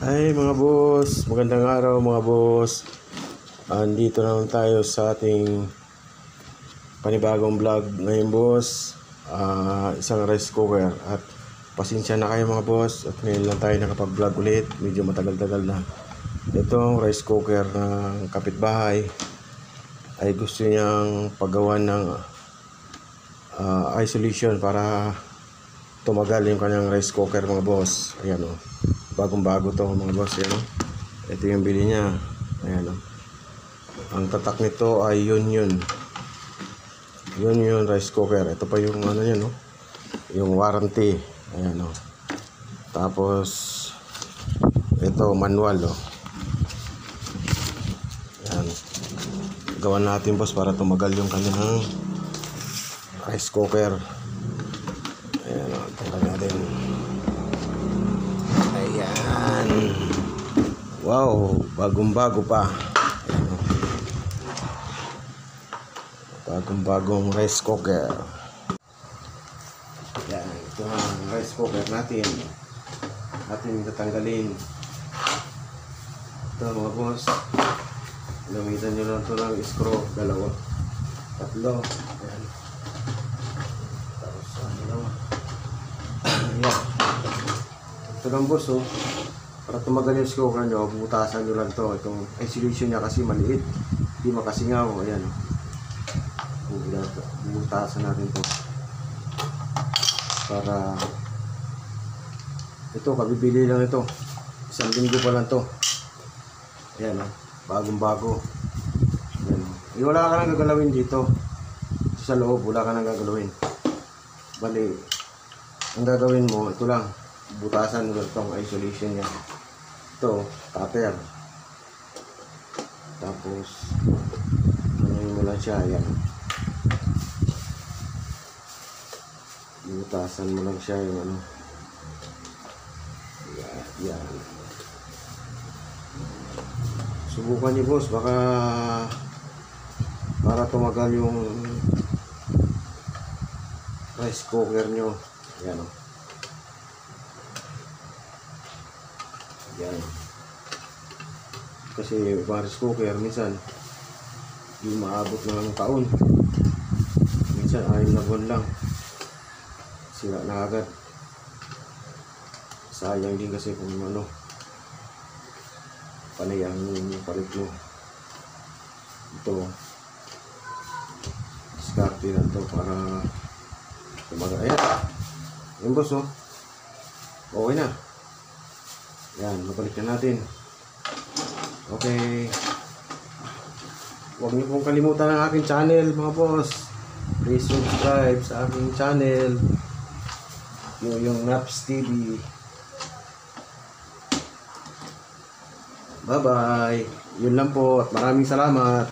Ay mga boss, magandang araw mga boss. Andito naman tayo sa ating panibagong vlog ngayon boss. Isang rice cooker. At pasensya na kayo mga boss, at ngayon lang tayo nakapag-vlog ulit. Medyo matagal-tagal na. Itong rice cooker ng kapitbahay ay gusto niyang paggawan ng isolation para tumagal yung kanyang rice cooker mga boss. Ayan o, bagong bago to mga boss. Ayan o, ito yung bili niya. Ayan o, ang tatak nito ay yun rice cooker. Ito pa yung ano niya, no, yung warranty. Ayan o, tapos ito manual o. Ayan, gawan natin boss para tumagal yung kanyang rice cooker. Ayan o, tingnan natin. Ayan, wow, bagong-bago pa. Ayan o, bagong-bagong rice cooker. Ayan, ito ang rice cooker natin. Ating tatanggalin. Ito mga boss, gamitan nyo lang ito ng screw, dalawa, tatlo. Ayan, tapos dalawa. Ayan, ito lang boss o, para tumagal yung cooker nyo, butasan nyo lang ito. Itong isolation niya kasi maliit, hindi makasingaw. Ayan o, butasan natin ito para ito, kabibili lang ito, isang linggo pa lang ito. Ayan o, bagong bago. Ayan o, wala ka nang gagalawin dito sa loob, wala ka nang gagalawin. Bali, ang gagawin mo, ito lang, butasan mo itong isolation niya. Ito, tupper. Tapos ano mo lang siya. Ayan, butasan mo lang siya yung ano. Yan. Subukan niyo boss, baka para tumagal yung rice cooker nyo. Yan o, yan. Kasi yung rice cooker minsan hindi maabot ng taon, minsan 6 na buwan lang sira na agad. Sayang din kasi kung ano, panayang yung palit mo. Ito, diskarte na ito para tumagal. Ayan, yung boss o, okay na. Yan, mabalik na natin. Okay, huwag niyo pong kalimutan ang aking channel mga boss. Please subscribe sa aking channel, yung Naps TV. Bye bye. Yun lang po at maraming salamat.